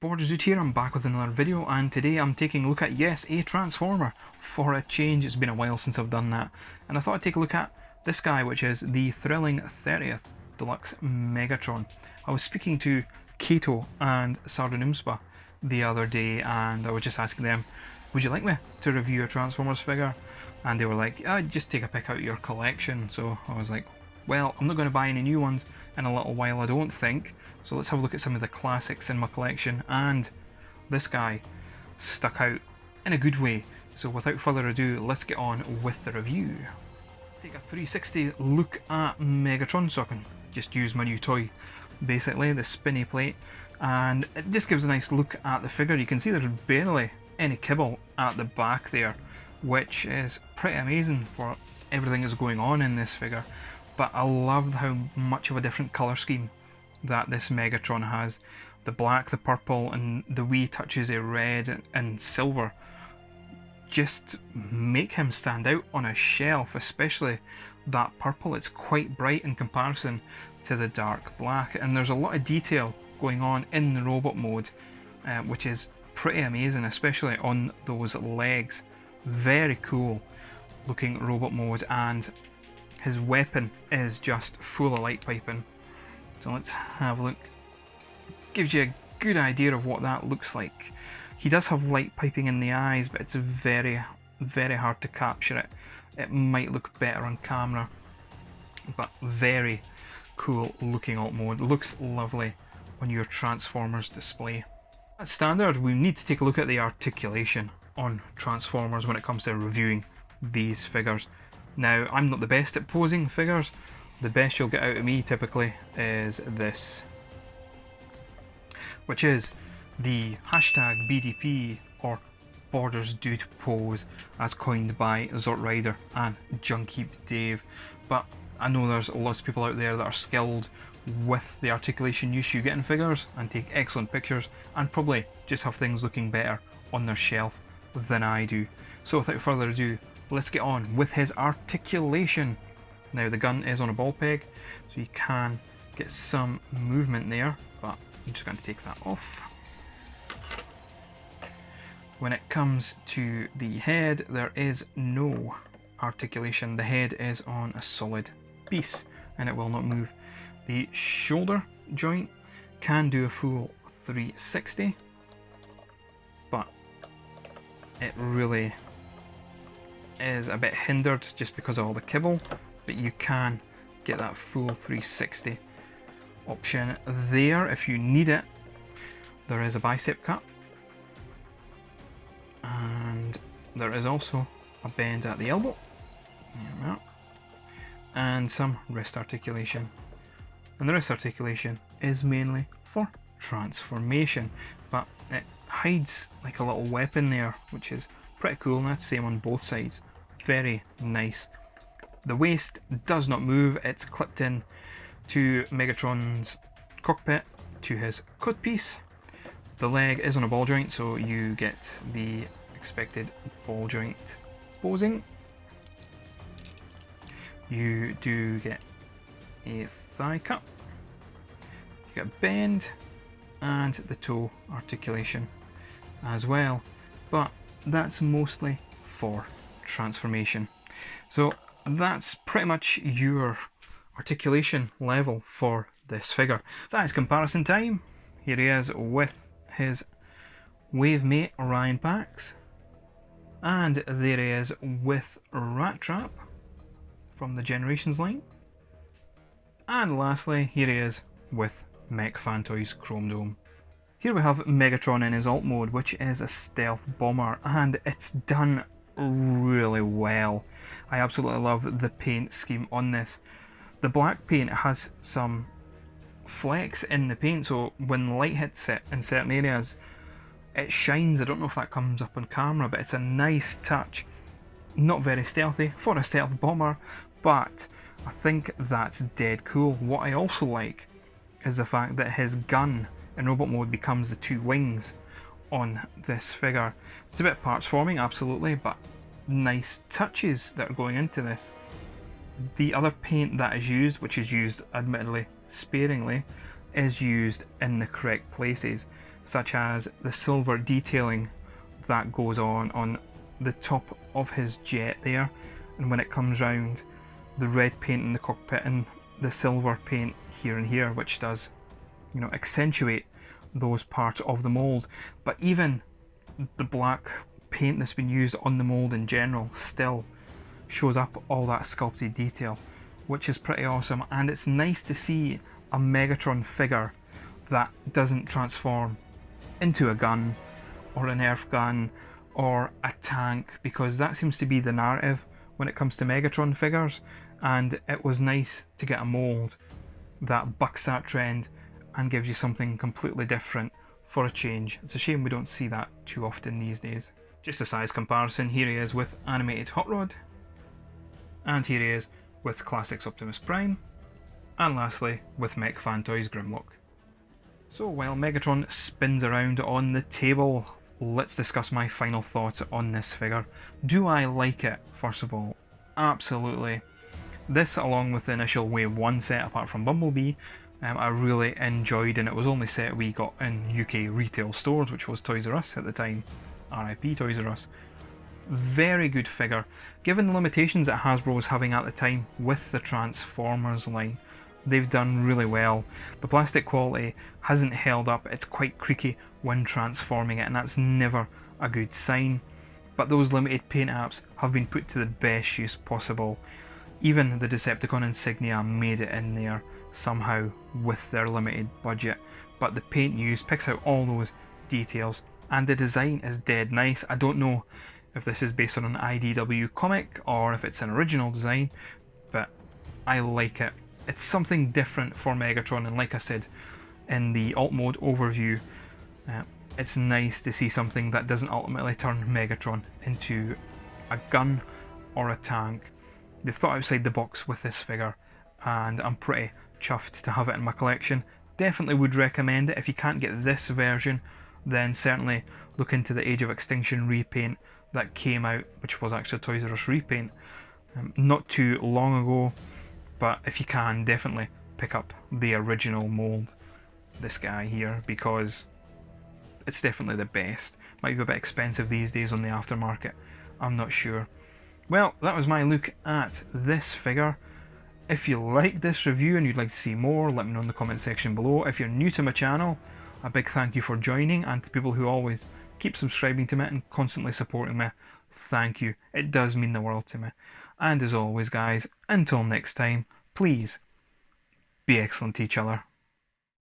Borders here, I'm back with another video, and today I'm taking a look at, yes, a Transformer for a change. It's been a while since I've done that, and I thought I'd take a look at this guy, which is the thrilling 30th Deluxe Megatron. I was speaking to Kato and Sardonumspa the other day, and I was just asking them, would you like me to review a Transformers figure? And they were like, just take a pick out of your collection. So I was like, well, I'm not going to buy any new ones in a little while, I don't think. So let's have a look at some of the classics in my collection, and this guy stuck out in a good way. So without further ado, let's get on with the review. Let's take a 360 look at Megatron, so I can just use my new toy, basically, the spinny plate, and it just gives a nice look at the figure. You can see there's barely any kibble at the back there, which is pretty amazing for everything that's going on in this figure. But I love how much of a different colour scheme that this Megatron has. The black, the purple, and the wee touches of red and silver just make him stand out on a shelf, especially that purple. It's quite bright in comparison to the dark black, and there's a lot of detail going on in the robot mode, which is pretty amazing, especially on those legs. Very cool looking robot mode, and his weapon is just full of light piping. So let's have a look. Gives you a good idea of what that looks like. He does have light piping in the eyes, but it's very, very hard to capture it. It might look better on camera, but very cool looking alt mode. Looks lovely on your Transformers display. As standard, we need to take a look at the articulation on Transformers when it comes to reviewing these figures. Now, I'm not the best at posing figures. The best you'll get out of me typically is this, which is the hashtag BDP, or Borders Dude pose, as coined by Zort Rider and Junkie Dave. But I know there's lots of people out there that are skilled with the articulation use you get in figures and take excellent pictures, and probably just have things looking better on their shelf than I do. So without further ado, let's get on with his articulation. Now, the gun is on a ball peg, so you can get some movement there, but I'm just going to take that off. When it comes to the head, there is no articulation. The head is on a solid piece and it will not move. The shoulder joint can do a full 360, but it really is a bit hindered just because of all the kibble, but you can get that full 360 option there if you need it. There is a bicep cut, and there is also a bend at the elbow, and some wrist articulation. And the wrist articulation is mainly for transformation, but it hides like a little weapon there, which is pretty cool, and that's the same on both sides. Very nice. The waist does not move, it's clipped in to Megatron's cockpit, to his codpiece. The leg is on a ball joint, so you get the expected ball joint posing. You do get a thigh cut, you get a bend, and the toe articulation as well, but that's mostly for transformation. So that's pretty much your articulation level for this figure. Size comparison time. Here he is with his Wavemate Orion packs, and there he is with Rat Trap from the Generations line, and lastly here he is with Mech Phantoys Chrome Dome. Here we have Megatron in his alt mode, which is a stealth bomber, and it's done really well. I absolutely love the paint scheme on this. The black paint has some flecks in the paint, so when light hits it in certain areas it shines. I don't know if that comes up on camera, but it's a nice touch. Not very stealthy for a stealth bomber, but I think that's dead cool. What I also like is the fact that his gun in robot mode becomes the two wings on this figure. It's a bit parts forming, absolutely, but nice touches that are going into this. The other paint that is used, which is used admittedly sparingly, is used in the correct places. such as the silver detailing that goes on the top of his jet there, and when it comes round, the red paint in the cockpit and the silver paint here and here, which does, you know, accentuate those parts of the mould. But even the black paint that's been used on the mould in general still shows up all that sculpted detail, which is pretty awesome. And it's nice to see a Megatron figure that doesn't transform into a gun or an Nerf gun or a tank, because that seems to be the narrative when it comes to Megatron figures, and it was nice to get a mould that bucks that trend and gives you something completely different for a change. It's a shame we don't see that too often these days. Just a size comparison, here he is with animated Hot Rod, and here he is with Classics Optimus Prime, and lastly with Mech Fan Toys Grimlock. So while Megatron spins around on the table, let's discuss my final thoughts on this figure. Do I like it? First of all, absolutely. This, along with the initial Wave 1 set, apart from Bumblebee, I really enjoyed, and it was only set we got in UK retail stores, which was Toys R Us at the time. RIP Toys R Us. Very good figure. Given the limitations that Hasbro was having at the time with the Transformers line, they've done really well. The plastic quality hasn't held up, it's quite creaky when transforming it, and that's never a good sign. But those limited paint apps have been put to the best use possible. Even the Decepticon insignia made it in there somehow with their limited budget. But the paint used picks out all those details, and the design is dead nice. I don't know if this is based on an IDW comic or if it's an original design, but I like it. It's something different for Megatron, and like I said in the alt mode overview, it's nice to see something that doesn't ultimately turn Megatron into a gun or a tank. They've thought outside the box with this figure, and I'm pretty chuffed to have it in my collection. Definitely would recommend it. If you can't get this version, then certainly look into the Age of Extinction repaint that came out, which was actually a Toys R Us repaint not too long ago. But if you can, definitely pick up the original mould, this guy here, because it's definitely the best. Might be a bit expensive these days on the aftermarket, I'm not sure. Well, that was my look at this figure. If you like this review and you'd like to see more, let me know in the comment section below. If you're new to my channel, a big thank you for joining, and to people who always keep subscribing to me and constantly supporting me, thank you. It does mean the world to me. And as always guys, until next time, please be excellent to each other.